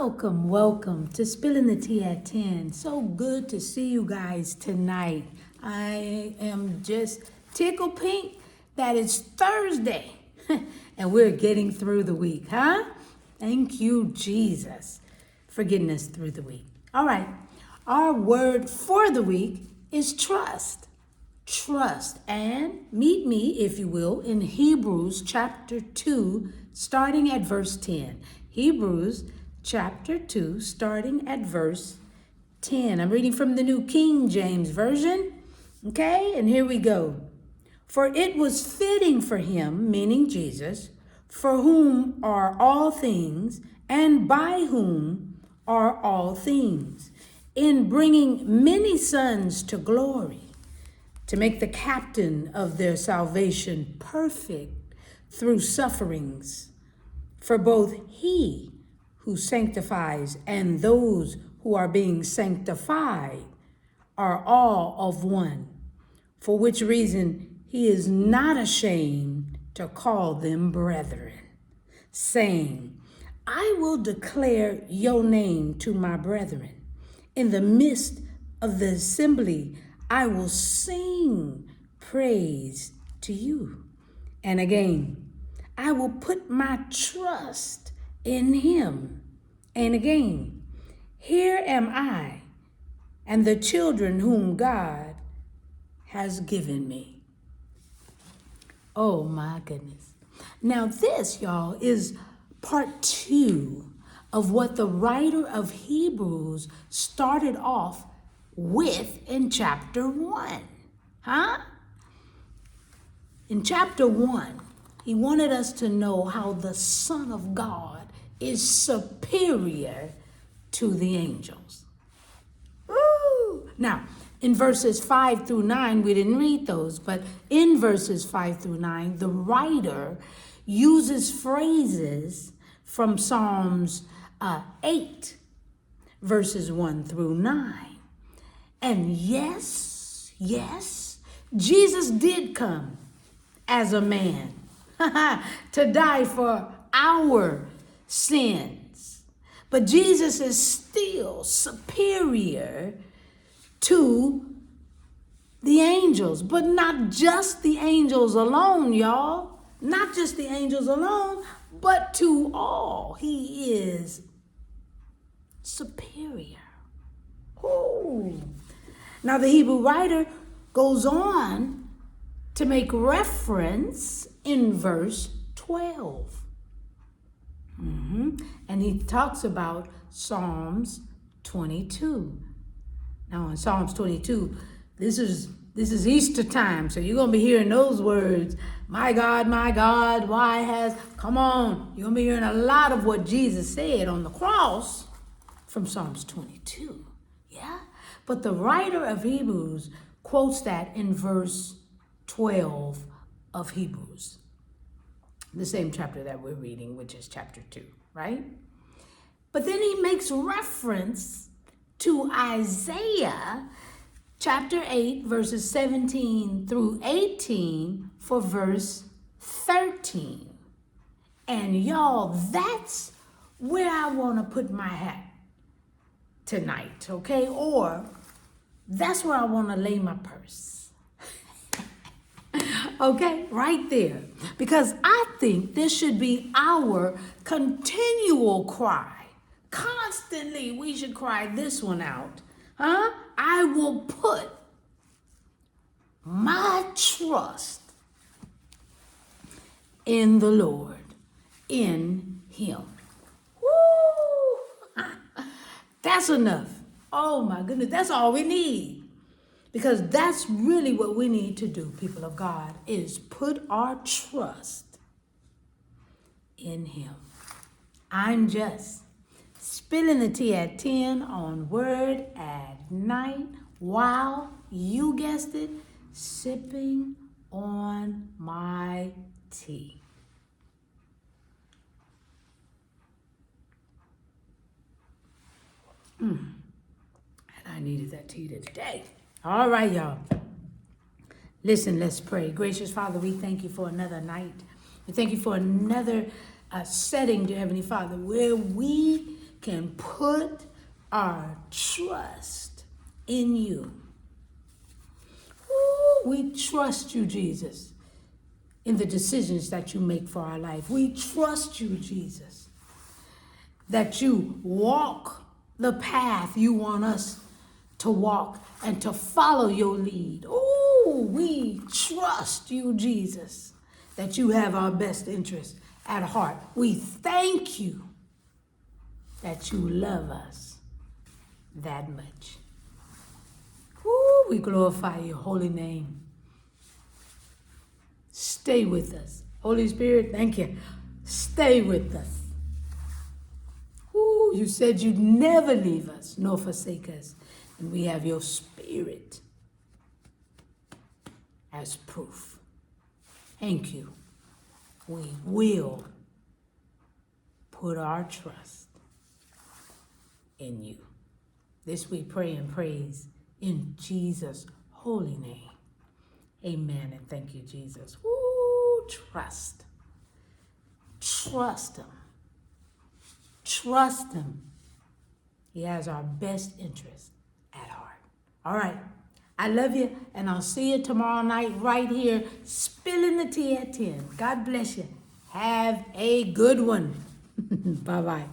Welcome to Spilling the Tea at 10. So good to see you guys tonight. I am just tickle pink that it's Thursday and we're getting through the week, huh? Thank you, Jesus, for getting us through the week. All right, our word for the week is trust. Trust. And meet me, if you will, in Hebrews chapter 2, starting at verse 10. Hebrews chapter 2, starting at verse 10. I'm reading from the New King James Version. Okay, and here we go. For it was fitting for him, meaning Jesus, for whom are all things, and by whom are all things, in bringing many sons to glory, to make the captain of their salvation perfect through sufferings. For both he who sanctifies and those who are being sanctified are all of one, for which reason he is not ashamed to call them brethren, saying, I will declare your name to my brethren. In the midst of the assembly, I will sing praise to you. And again, I will put my trust in him. And again, here am I and the children whom God has given me. Oh my goodness. Now this, y'all, is part 2 of what the writer of Hebrews started off with in chapter 1. Huh? In chapter 1, he wanted us to know how the Son of God is superior to the angels. Woo! Now, in verses 5 through 9, we didn't read those, but in verses 5 through 9, the writer uses phrases from Psalms 8, verses 1 through 9. And yes, Jesus did come as a man to die for our sins. But Jesus is still superior to the angels, but not just the angels alone, y'all. Not just the angels alone, but to all. He is superior. Ooh. Now the Hebrew writer goes on to make reference in verse 12. And he talks about Psalms 22. Now in Psalms 22, this is Easter time, so you're going to be hearing those words. My God, why has... Come on, you're going to be hearing a lot of what Jesus said on the cross from Psalms 22. Yeah? But the writer of Hebrews quotes that in verse 12 of Hebrews, the same chapter that we're reading, which is chapter 2, right? But then he makes reference to Isaiah chapter 8, verses 17 through 18 for verse 13. And y'all, that's where I want to put my hat tonight, okay? Or that's where I want to lay my purse. Okay, right there. Because I think this should be our continual cry. Constantly, we should cry this one out. Huh? I will put my trust in the Lord, in him. Woo! That's enough. Oh my goodness, that's all we need. Because that's really what we need to do, people of God, is put our trust in him. I'm just spilling the tea at 10 on Word at Night while, you guessed it, sipping on my tea. And I needed that tea today. All right, y'all. Listen, let's pray. Gracious Father, we thank you for another night. We thank you for another setting, dear Heavenly Father, where we can put our trust in you. Ooh, we trust you, Jesus, in the decisions that you make for our life. We trust you, Jesus, that you walk the path you want us to walk and to follow your lead. Oh, we trust you, Jesus, that you have our best interest at heart. We thank you that you love us that much. Ooh, we glorify your holy name. Stay with us. Holy Spirit, thank you. Stay with us. Ooh, you said you'd never leave us nor forsake us. And we have your Spirit as proof. Thank you. We will put our trust in you. This we pray and praise in Jesus' holy name. Amen, and thank you, Jesus. Woo, trust. Trust him. Trust him. He has our best interest at heart. All right. I love you, and I'll see you tomorrow night right here, spilling the tea at 10. God bless you. Have a good one. Bye-bye.